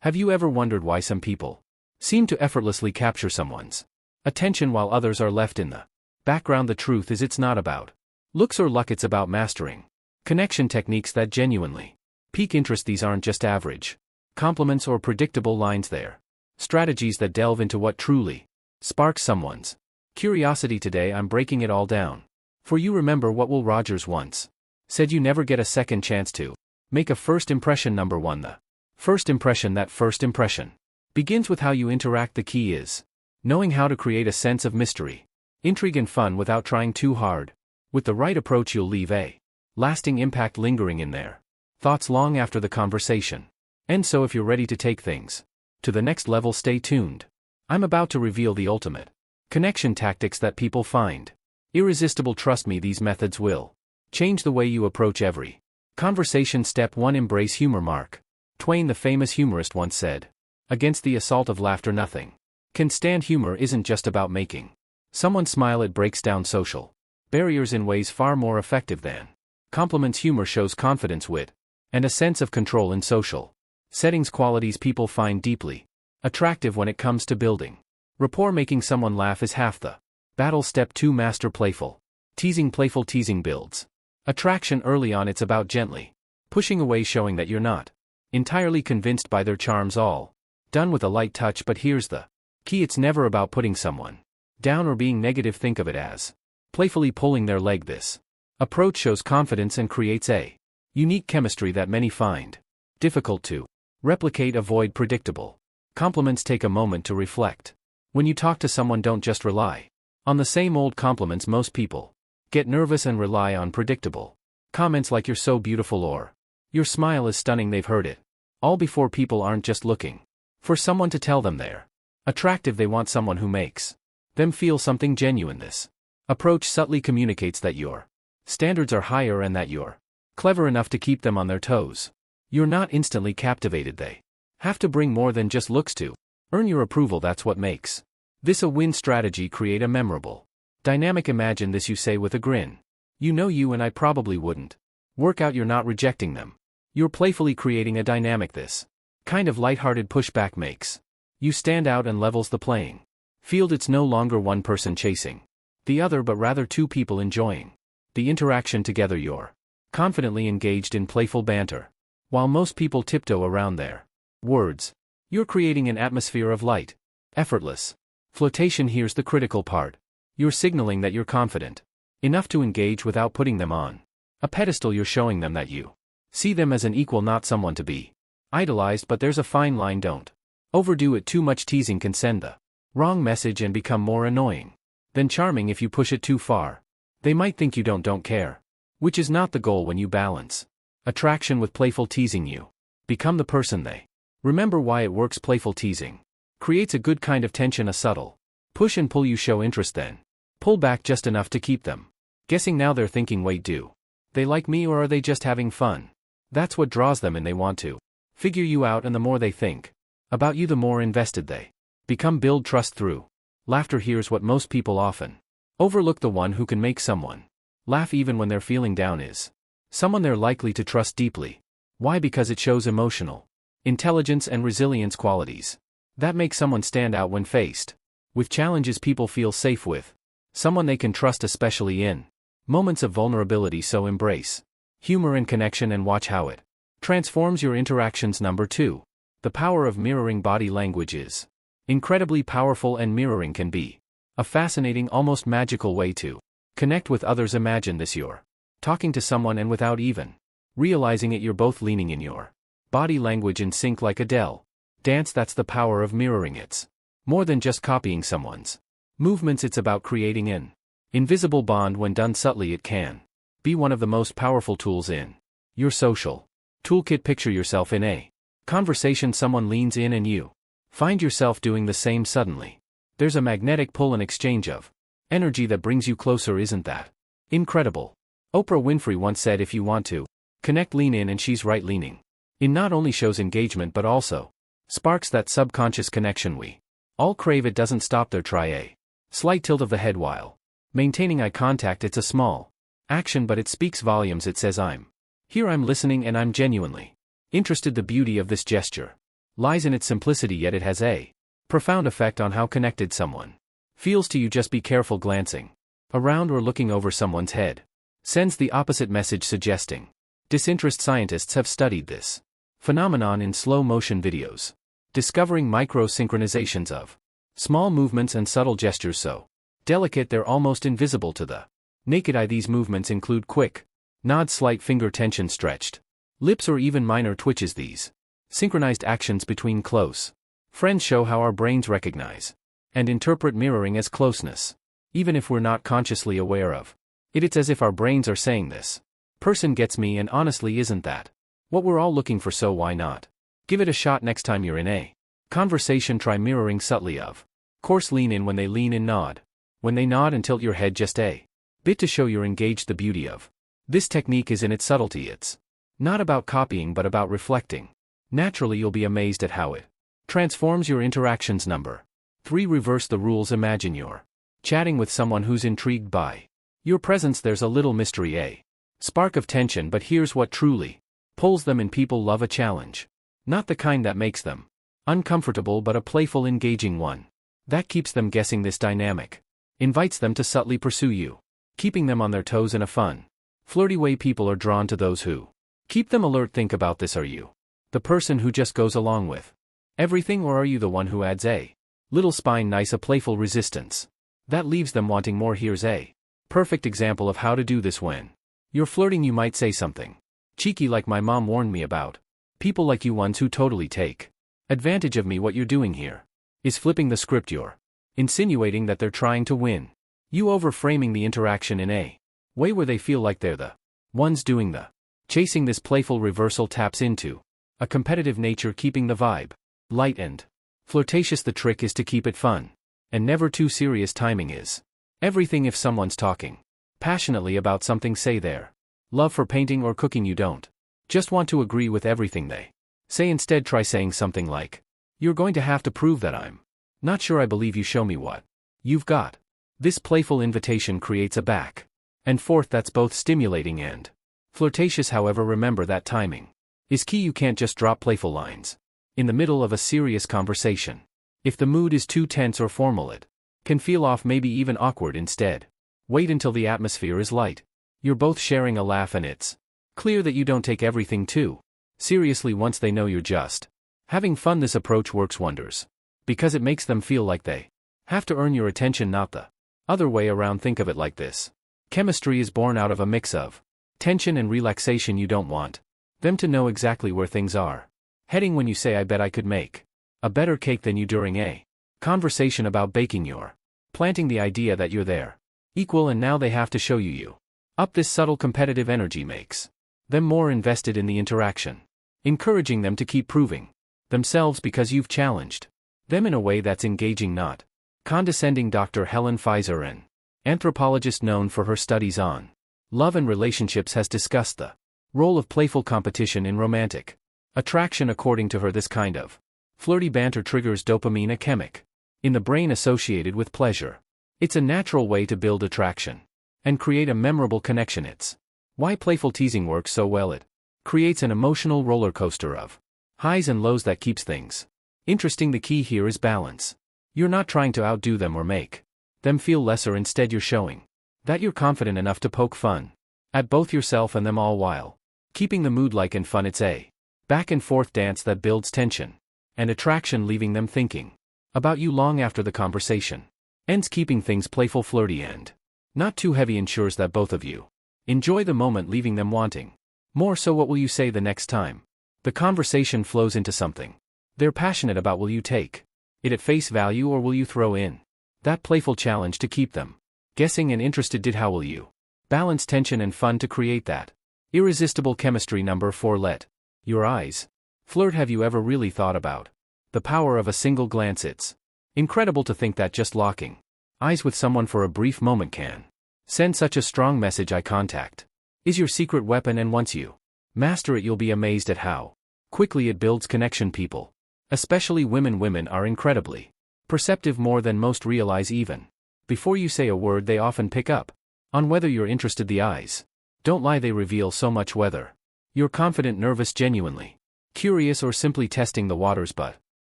Have you ever wondered why some people seem to effortlessly capture someone's attention while others are left in the background? The truth is, it's not about looks or luck, it's about mastering connection techniques that genuinely pique interest. These aren't just average compliments or predictable lines, they're strategies that delve into what truly sparks someone's curiosity. Today I'm breaking it all down for you. Remember what Will Rogers once said: you never get a second chance to make a first impression. Number 1, the first impression. That first impression begins with how you interact. The key is knowing how to create a sense of mystery, intrigue and fun without trying too hard. With the right approach, you'll leave a lasting impact lingering in their thoughts long after the conversation. And so if you're ready to take things to the next level, stay tuned. I'm about to reveal the ultimate connection tactics that people find irresistible. Trust me, these methods will change the way you approach every conversation. Step 1: embrace humor. Mark Twain, the famous humorist, once said, "Against the assault of laughter nothing can stand." Humor isn't just about making someone smile, it breaks down social barriers in ways far more effective than compliments. Humor shows confidence, wit, and a sense of control in social settings, qualities people find deeply attractive when it comes to building rapport. Making someone laugh is half the battle. Step 2: master playful teasing. Playful teasing builds attraction early on. It's about gently pushing away, showing that you're not entirely convinced by their charms, all done with a light touch. But here's the key: it's never about putting someone down or being negative. Think of it as playfully pulling their leg. This approach shows confidence and creates a unique chemistry that many find difficult to replicate. Avoid predictable compliments. Take a moment to reflect. When you talk to someone, don't just rely on the same old compliments. Most people get nervous and rely on predictable comments like "you're so beautiful" or "your smile is stunning." They've heard it all before. People aren't just looking for someone to tell them they're attractive, they want someone who makes them feel something genuine. This approach subtly communicates that your standards are higher and that you're clever enough to keep them on their toes. You're not instantly captivated. They have to bring more than just looks to earn your approval. That's what makes this a win strategy. Create a memorable dynamic. Imagine this: you say with a grin, "You know, you and I probably wouldn't work out." You're not rejecting them, you're playfully creating a dynamic. This kind of lighthearted pushback makes you stand out and levels the playing field. It's no longer one person chasing the other, but rather two people enjoying the interaction together. You're confidently engaged in playful banter. While most people tiptoe around their words, you're creating an atmosphere of light, effortless flirtation. Here's the critical part: you're signaling that you're confident enough to engage without putting them on a pedestal. You're showing them that you see them as an equal, not someone to be idolized. But there's a fine line: don't overdo it. Too much teasing can send the wrong message and become more annoying than charming. If you push it too far, they might think you don't care, which is not the goal. When you balance attraction with playful teasing, you become the person they remember. Why it works: playful teasing creates a good kind of tension, a subtle push and pull. You show interest, then pull back just enough to keep them guessing. Now they're thinking, wait, do they like me or are they just having fun? That's what draws them in. They want to figure you out, and the more they think about you, the more invested they become. Build trust through laughter. Here's what most people often overlook: the one who can make someone laugh even when they're feeling down is someone they're likely to trust deeply. Why? Because it shows emotional intelligence and resilience, qualities that make someone stand out when faced with challenges. People feel safe with someone they can trust, especially in moments of vulnerability. So embrace humor and connection and watch how it transforms your interactions. Number 2: the power of mirroring. Body language is incredibly powerful, and mirroring can be a fascinating, almost magical way to connect with others. Imagine this: you're talking to someone and without even realizing it, you're both leaning in your body language in sync like a dance. That's the power of mirroring. It's more than just copying someone's movements, it's about creating an invisible bond. When done subtly, it can be one of the most powerful tools in your social toolkit. Picture yourself in a conversation, someone leans in and you find yourself doing the same. Suddenly, there's a magnetic pull, an exchange of energy that brings you closer. Isn't that incredible? Oprah Winfrey once said, "If you want to connect, lean in," and she's right. Leaning in not only shows engagement but also sparks that subconscious connection we all crave. It doesn't stop there. Try a slight tilt of the head while maintaining eye contact. It's a small action, but it speaks volumes. It says, "I'm here, I'm listening, and I'm genuinely interested." The beauty of this gesture lies in its simplicity, yet it has a profound effect on how connected someone feels to you. Just be careful. Glancing around or looking over someone's head sends the opposite message, suggesting disinterest. Scientists have studied this phenomenon in slow-motion videos, discovering micro-synchronizations of small movements and subtle gestures so delicate they're almost invisible to the naked eye. These movements include quick nods, slight finger tension, stretched lips, or even minor twitches. These synchronized actions between close friends show how our brains recognize and interpret mirroring as closeness, even if we're not consciously aware of it. It's as if our brains are saying, this person gets me, and honestly, isn't that what we're all looking for? So why not give it a shot next time you're in a conversation? Try mirroring subtly. Of course, lean in when they lean in, nod when they nod, and tilt your head just a bit to show you're engaged. The beauty of this technique is in its subtlety. It's not about copying but about reflecting naturally. You'll be amazed at how it transforms your interactions. Number 3. Reverse the rules. Imagine you're chatting with someone who's intrigued by your presence. There's a little mystery, a spark of tension, but here's what truly pulls them in. People love a challenge. Not the kind that makes them uncomfortable, but a playful, engaging one that keeps them guessing. This dynamic invites them to subtly pursue you, keeping them on their toes in a fun, flirty way. People are drawn to those who keep them alert. Think about this. Are you the person who just goes along with everything, or are you the one who adds a little spine? Nice, a playful resistance that leaves them wanting more. Here's a perfect example of how to do this. When you're flirting, you might say something cheeky like, "My mom warned me about people like you, ones who totally take advantage of me. What you're doing here is flipping the script. You're insinuating that they're trying to win you over, framing the interaction in a way where they feel like they're the ones doing the chasing." This playful reversal taps into a competitive nature, keeping the vibe light and flirtatious. The trick is to keep it fun and never too serious. Timing is everything. If someone's talking passionately about something, say their love for painting or cooking, you don't just want to agree with everything they say. Instead, try saying something like, "You're going to have to prove that I'm not sure I believe you. Show me what you've got." This playful invitation creates a back and forth that's both stimulating and flirtatious. However, remember that timing is key. You can't just drop playful lines in the middle of a serious conversation. If the mood is too tense or formal, it can feel off, maybe even awkward. Instead, wait until the atmosphere is light. You're both sharing a laugh, and it's clear that you don't take everything too seriously. Once they know you're just having fun, this approach works wonders because it makes them feel like they have to earn your attention, not the other way around. Think of it like this: chemistry is born out of a mix of tension and relaxation. You don't want them to know exactly where things are heading when you say, "I bet I could make a better cake than you," during a conversation about baking. You're planting the idea that you're their equal, and now they have to show you up. This subtle competitive energy makes them more invested in the interaction, encouraging them to keep proving themselves because you've challenged them in a way that's engaging, not condescending. Dr. Helen Pfizer, an anthropologist known for her studies on love and relationships, has discussed the role of playful competition in romantic attraction. According to her, this kind of flirty banter triggers dopamine, a chemical in the brain associated with pleasure. It's a natural way to build attraction and create a memorable connection. It's why playful teasing works so well. It creates an emotional roller coaster of highs and lows that keeps things interesting. The key here is balance. You're not trying to outdo them or make them feel lesser. Instead, you're showing that you're confident enough to poke fun at both yourself and them, all while keeping the mood light and fun. It's a back and forth dance that builds tension and attraction, leaving them thinking about you long after the conversation ends. Keeping things playful, flirty, and not too heavy ensures that both of you enjoy the moment, leaving them wanting more. So what will you say the next time the conversation flows into something they're passionate about? Will you take it at face value, or will you throw in that playful challenge to keep them guessing and interested? How will you balance tension and fun to create that irresistible chemistry? Number 4. Let your eyes flirt. Have you ever really thought about the power of a single glance? It's incredible to think that just locking eyes with someone for a brief moment can send such a strong message. Eye contact is your secret weapon, and once you master it, you'll be amazed at how quickly it builds connection. People, especially women, are incredibly perceptive, more than most realize. Even before you say a word, they often pick up on whether you're interested. The eyes don't lie, they reveal so much, whether you're confident, nervous, genuinely curious, or simply testing the waters. But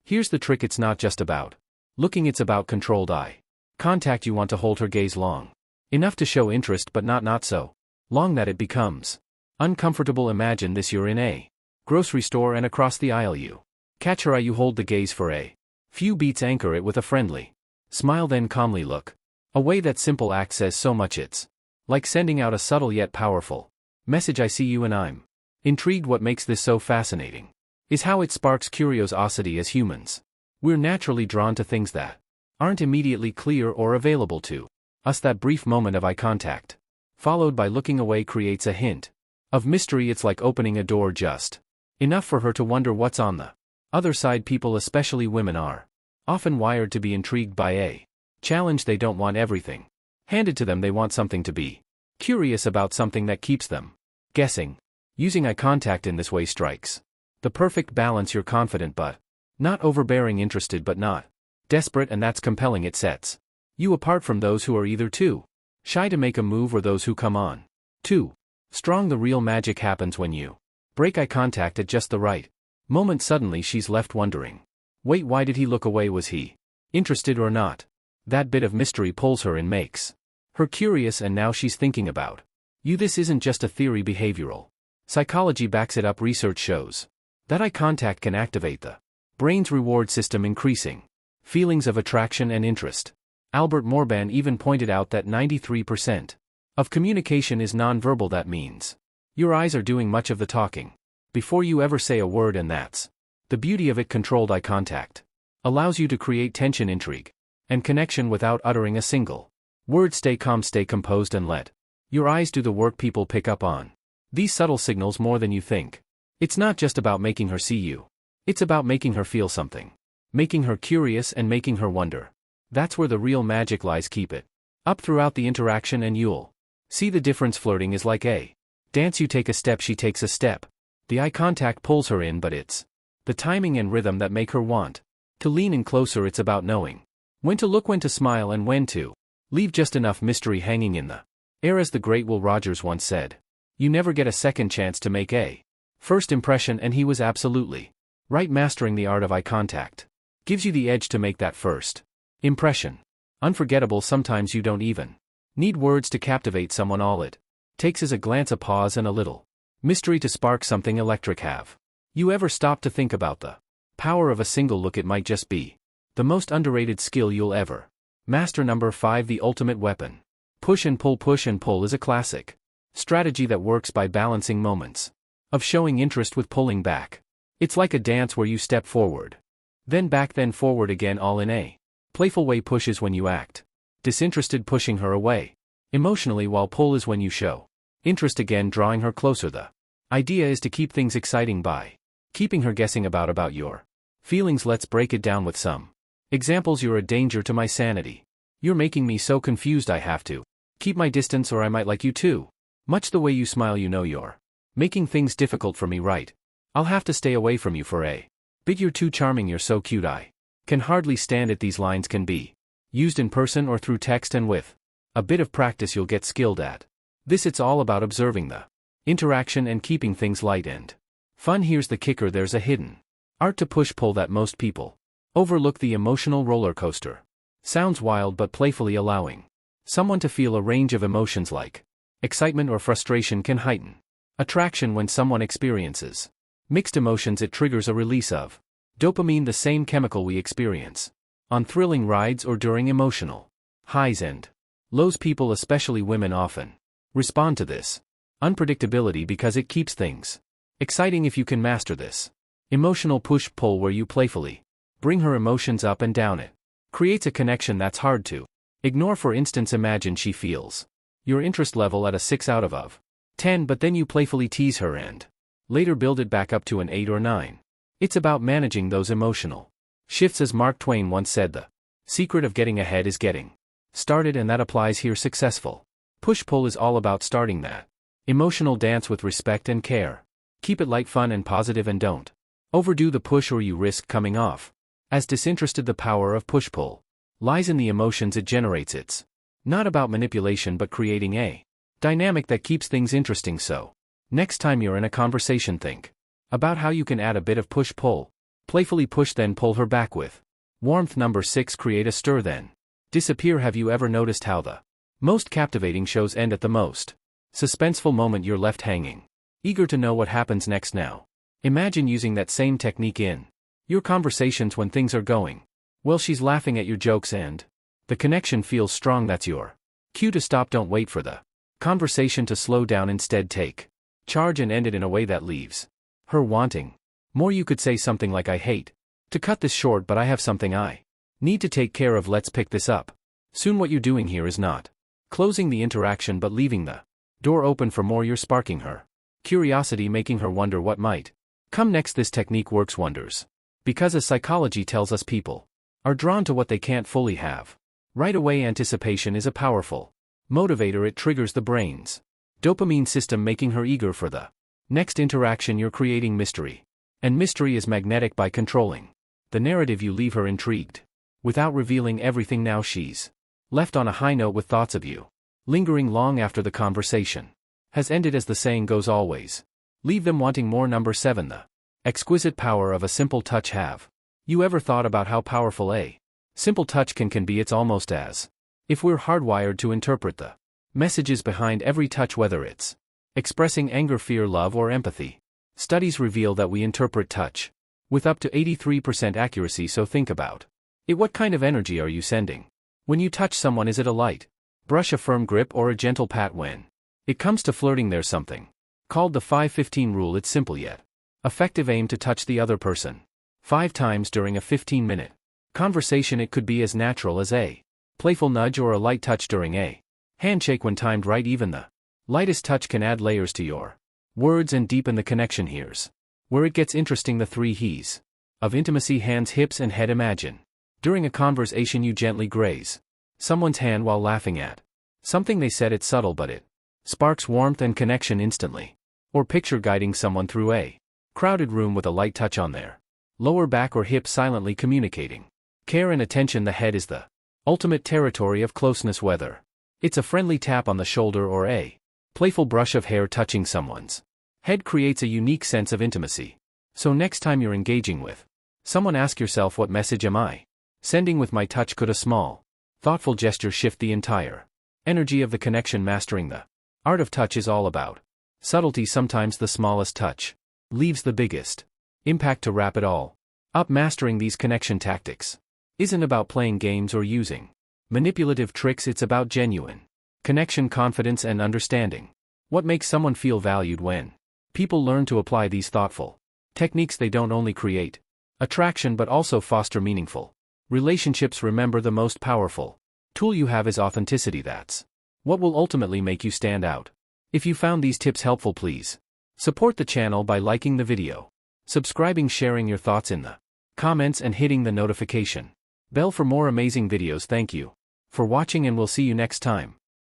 here's the trick: it's not just about looking, it's about controlled eye contact. You want to hold her gaze long enough to show interest, but not so long that it becomes uncomfortable. Imagine this: you're in a grocery store, and across the aisle you catch her eye. You hold the gaze for a few beats, anchor it with a friendly smile, then calmly look away. That simple act says so much. It's like sending out a subtle yet powerful message: I see you and I'm intrigued. What makes this so fascinating is how it sparks curiosity. As humans, we're naturally drawn to things that aren't immediately clear or available to us. That brief moment of eye contact, followed by looking away, creates a hint of mystery. It's like opening a door just enough for her to wonder what's on the other side. People, especially women, are often wired to be intrigued by a challenge. They don't want everything handed to them. They want something to be curious about, something that keeps them guessing. Using eye contact in this way strikes the perfect balance. You're confident but not overbearing, interested but not desperate, and that's compelling. It sets you apart from those who are either too shy to make a move or those who come on too strong. The real magic happens when you break eye contact at just the right moment. Suddenly she's left wondering, wait, why did he look away? Was he interested or not? That bit of mystery pulls her in, makes her curious, and now she's thinking about you. This isn't just a theory. Behavioral psychology backs it up. Research shows that eye contact can activate the brain's reward system, increasing feelings of attraction and interest. Albert Morban even pointed out that 93% of communication is nonverbal. That means your eyes are doing much of the talking before you ever say a word, and that's the beauty of it. Controlled eye contact allows you to create tension, intrigue, and connection without uttering a single word. Stay calm, stay composed, and let your eyes do the work. People pick up on these subtle signals more than you think. It's not just about making her see you. It's about making her feel something, making her curious, and making her wonder. That's where the real magic lies. Keep it up throughout the interaction and you'll see the difference. Flirting is like a dance. You take a step, she takes a step. The eye contact pulls her in, but it's the timing and rhythm that make her want to lean in closer. It's about knowing when to look, when to smile, and when to leave just enough mystery hanging in the air. As the great Will Rogers once said, you never get a second chance to make a first impression, and he was absolutely right. Mastering the art of eye contact gives you the edge to make that first impression unforgettable. Sometimes you don't even need words to captivate someone. All it takes is a glance, a pause, and a little mystery to spark something electric. Have you ever stopped to think about the power of a single look? It might just be the most underrated skill you'll ever master. Number 5. The ultimate weapon. Push and pull. Push and pull is a classic strategy that works by balancing moments of showing interest with pulling back. It's like a dance where you step forward, then back, then forward again, all in a playful way. Push is when you act disinterested, pushing her away emotionally, while pull is when you show interest, again drawing her closer. The idea is to keep things exciting by keeping her guessing about your feelings. Let's break it down with some examples. You're a danger to my sanity. You're making me so confused. I have to keep my distance, or I might like you too much. The way you smile, you know you're making things difficult for me, right? I'll have to stay away from you for a bit. You're too charming. You're so cute. I can hardly stand it. These lines can be used in person or through text, and with a bit of practice you'll get skilled at this. It's all about observing the interaction and keeping things light and fun. Here's the kicker: there's a hidden art to push-pull that most people overlook. The emotional roller coaster sounds wild, but playfully allowing someone to feel a range of emotions like excitement or frustration can heighten attraction. When someone experiences mixed emotions, it triggers a release of dopamine, the same chemical we experience on thrilling rides or during emotional highs and lows. People, especially women, often respond to this unpredictability because it keeps things exciting. If you can master this emotional push-pull where you playfully bring her emotions up and down, it creates a connection that's hard to ignore. For instance, imagine she feels your interest level at a 6 out of 10, but then you playfully tease her and later build it back up to an 8 or 9. It's about managing those emotional shifts. As Mark Twain once said, the secret of getting ahead is getting started, and that applies here. Successful push-pull is all about starting that emotional dance with respect and care. Keep it light, fun, and positive, and don't overdo the push or you risk coming off as disinterested. The power of push-pull lies in the emotions it generates. It's not about manipulation but creating a dynamic that keeps things interesting. So, next time you're in a conversation, think About how you can add a bit of push-pull. Playfully push then pull her back with warmth. Number 6. Create a stir then disappear. Have you ever noticed how the most captivating shows end at the most suspenseful moment? You're left hanging, eager to know what happens next. Now, imagine using that same technique in your conversations when things are going well. She's laughing at your jokes and the connection feels strong. That's your cue to stop. Don't wait for the conversation to slow down. Instead, take charge and end it in a way that leaves her wanting more. You could say something like, I hate to cut this short, but I have something I need to take care of. Let's pick this up soon. What you're doing here is not closing the interaction but leaving the door open for more. You're sparking her curiosity, making her wonder what might come next. This technique works wonders because, as psychology tells us, people are drawn to what they can't fully have right away. Anticipation is a powerful motivator. It triggers the brain's dopamine system, making her eager for the next interaction. You're creating mystery, and mystery is magnetic. By controlling the narrative, you leave her intrigued without revealing everything. Now she's left on a high note with thoughts of you lingering long after the conversation has ended. As the saying goes, always leave them wanting more. Number 7. The exquisite power of a simple touch. Have you ever thought about how powerful a simple touch can be? It's almost as if we're hardwired to interpret the messages behind every touch, whether it's expressing anger, fear, love, or empathy. Studies reveal that we interpret touch with up to 83% accuracy. So think about it. What kind of energy are you sending when you touch someone? Is it a light brush, a firm grip, or a gentle pat? When it comes to flirting, there's something called the 5-15 rule. It's simple yet effective. Aim to touch the other person 5 times during a 15-minute conversation. It could be as natural as a playful nudge or a light touch during a handshake. When timed right, even the lightest touch can add layers to your words and deepen the connection. Here's where it gets interesting. The 3 H's of intimacy: hands, hips, and head. Imagine during a conversation you gently graze someone's hand while laughing at something they said. It's subtle, but it sparks warmth and connection instantly. Or picture guiding someone through a crowded room with a light touch on their lower back or hip, silently communicating care and attention. The head is the ultimate territory of closeness, whether it's a friendly tap on the shoulder or a playful brush of hair. Touching someone's head creates a unique sense of intimacy. So next time you're engaging with someone, ask yourself, what message am I sending with my touch? Could a small, thoughtful gesture shift the entire energy of the connection? Mastering the art of touch is all about subtlety. Sometimes the smallest touch leaves the biggest impact. To wrap it all up, mastering these connection tactics isn't about playing games or using manipulative tricks. It's about genuine connection, confidence, and understanding what makes someone feel valued. When people learn to apply these thoughtful techniques, they don't only create attraction but also foster meaningful relationships. Remember, the most powerful tool you have is authenticity. That's what will ultimately make you stand out. If you found these tips helpful, please support the channel by liking the video, subscribing, sharing your thoughts in the comments, and hitting the notification bell for more amazing videos. Thank you for watching, and we'll see you next time.